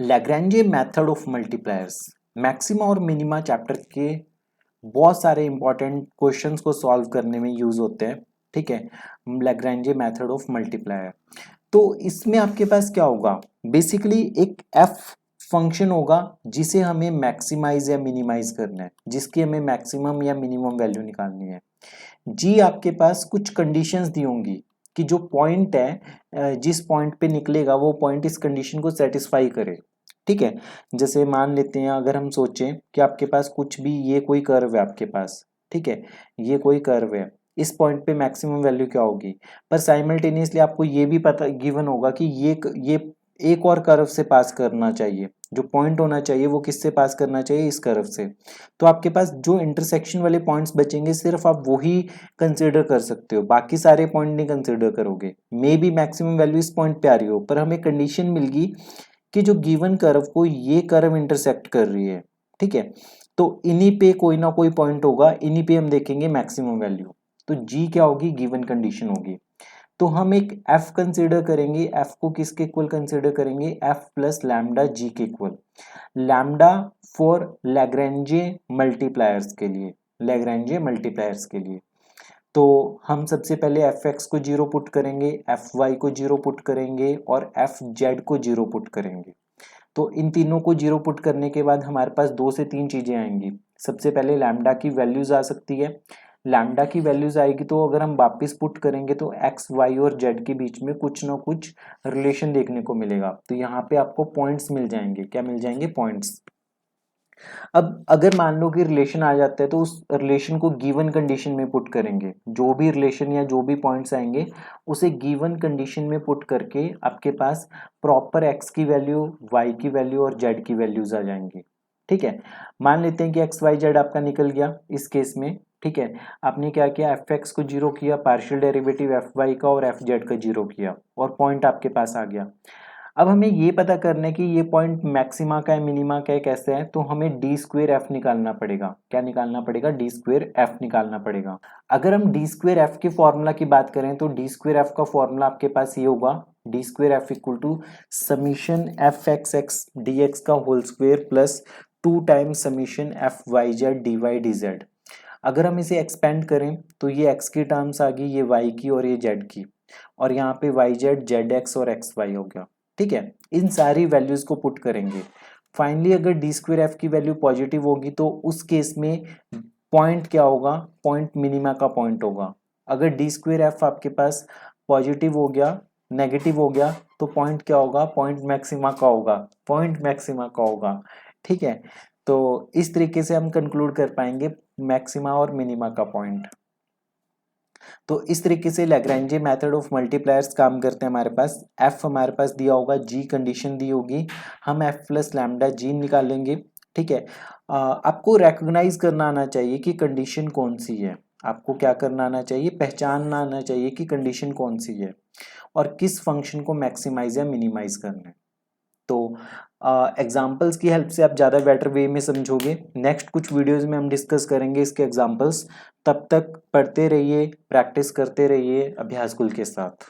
लैग्रेंजे method of multipliers, maxima और minima chapter के बहुत सारे इंपॉर्टेंट क्वेश्चंस को सॉल्व करने में यूज होते हैं। ठीक है, लैग्रेंजे मेथड ऑफ मल्टीप्लायर। तो इसमें आपके पास क्या होगा, बेसिकली एक एफ फंक्शन होगा जिसे हमें मैक्सिमाइज या मिनिमाइज करना है, जिसकी हमें मैक्सिमम या मिनिमम वैल्यू निकालनी है। जी आपके पास कुछ कंडीशंस दी होंगी कि जो पॉइंट है जिस पॉइंट पे निकलेगा वो पॉइंट इस कंडीशन को सेटिस्फाई करे। ठीक है, जैसे मान लेते हैं अगर हम सोचें कि आपके पास कुछ भी, ये कोई कर्व है आपके पास, ठीक है, ये कोई कर्व है, इस पॉइंट पे मैक्सिमम वैल्यू क्या होगी, पर साइमल्टेनियसली आपको ये भी पता गिवन होगा कि ये एक और कर्व से पास करना चाहिए, जो पॉइंट होना चाहिए वो किससे पास करना चाहिए, इस कर्व से। तो आपके पास जो इंटरसेक्शन वाले पॉइंट्स बचेंगे सिर्फ आप वही कंसिडर कर सकते हो, बाकी सारे पॉइंट नहीं कंसिडर करोगे। मे बी मैक्सिमम वैल्यू इस पॉइंट पे आ रही हो, पर हमें कंडीशन मिल गई कि जो गिवन कर्व को ये कर्व इंटरसेक्ट कर रही है। ठीक है, तो इन्हीं पे कोई ना कोई पॉइंट होगा, इन्हीं पे हम देखेंगे मैक्सिमम वैल्यू। तो जी क्या होगी, गिवन कंडीशन होगी। तो हम एक एफ कंसिडर करेंगे, एफ को किसके इक्वल कंसिडर करेंगे, एफ प्लस लैम्डा जी के इक्वल। लैम्डा फॉर लैग्रेंजे मल्टीप्लायर्स के लिए, लैग्रेंजे मल्टीप्लायर्स के लिए। तो हम सबसे पहले एफ एक्स को जीरो पुट करेंगे, एफ वाई को जीरो पुट करेंगे और एफ जेड को जीरो पुट करेंगे। तो इन तीनों को जीरो पुट करने के बाद हमारे पास दो से तीन चीजें आएंगी। सबसे पहले लैम्डा की वैल्यूज आ सकती है, लैम्डा की वैल्यूज आएगी तो अगर हम वापस पुट करेंगे तो एक्स वाई और जेड के बीच में कुछ ना कुछ रिलेशन देखने को मिलेगा। तो यहाँ पे आपको पॉइंट्स मिल जाएंगे, क्या मिल जाएंगे, पॉइंट्स। अब अगर मान लो कि रिलेशन आ जाता है तो उस रिलेशन को गिवन कंडीशन में पुट करेंगे, जो भी रिलेशन या जो भी पॉइंट्स आएंगे उसे गिवन कंडीशन में पुट करके आपके पास प्रॉपर एक्स की वैल्यू, वाई की वैल्यू और जेड की वैल्यूज आ जाएंगी। ठीक है, मान लेते हैं कि एक्स वाई जेड आपका निकल गया इस केस में। ठीक है, आपने क्या किया, एफ एक्स को जीरो किया, पार्शियल डेरिवेटिव एफ वाई का और एफ जेड का जीरो किया और पॉइंट आपके पास आ गया। अब हमें ये पता करना है कि ये पॉइंट मैक्सिमा का है, मिनिमा का है, कैसे है, तो हमें डी स्क्वेयर एफ निकालना पड़ेगा। क्या निकालना पड़ेगा, डी स्क्वेयर एफ निकालना पड़ेगा। अगर हम डी स्क्वेयर एफ के फॉर्मूला की बात करें तो डी स्क्वेयर एफ का फॉर्मूला आपके पास ये होगा, D square F equal to summation F X X D X का whole square plus 2 times summation F Y Z D Y D Z. अगर हम इसे एक्सपेंड करें तो ये एक्स की टर्म्स आ गई, ये वाई की और ये जेड की, और यहाँ पे वाई जेड जेड एक्स और एक्स वाई हो गया। ठीक है, इन सारी वैल्यूज को पुट करेंगे। फाइनली अगर डी स्क्वेयर एफ की वैल्यू पॉजिटिव होगी तो उस केस में पॉइंट क्या होगा, पॉइंट मिनिमा का पॉइंट होगा। अगर डी स्क्वेयर एफ आपके पास पॉजिटिव हो गया, नेगेटिव हो गया, तो पॉइंट क्या होगा, पॉइंट मैक्सिमा का होगा, पॉइंट मैक्सिमा का होगा। ठीक है, तो इस तरीके से हम कंक्लूड कर पाएंगे मैक्सिमा और मिनिमा का पॉइंट। तो इस तरीके से लैग्रेंजे मेथड ऑफ मल्टीप्लायर्स काम करते हैं। हमारे पास एफ हमारे पास दिया होगा, जी कंडीशन दी होगी, हम एफ प्लस लैम्डा जी निकालेंगे। ठीक है, आपको रिकॉग्नाइज करना आना चाहिए कि कंडीशन कौन सी है, आपको क्या करना आना चाहिए, पहचानना आना चाहिए कि कंडीशन कौन सी है और किस फंक्शन को मैक्सिमाइज या मिनिमाइज करना है। तो एग्जाम्पल्स की हेल्प से आप ज़्यादा बेटर वे में समझोगे। नेक्स्ट कुछ वीडियोस में हम डिस्कस करेंगे इसके एग्जाम्पल्स। तब तक पढ़ते रहिए, प्रैक्टिस करते रहिए अभ्यास कुल के साथ।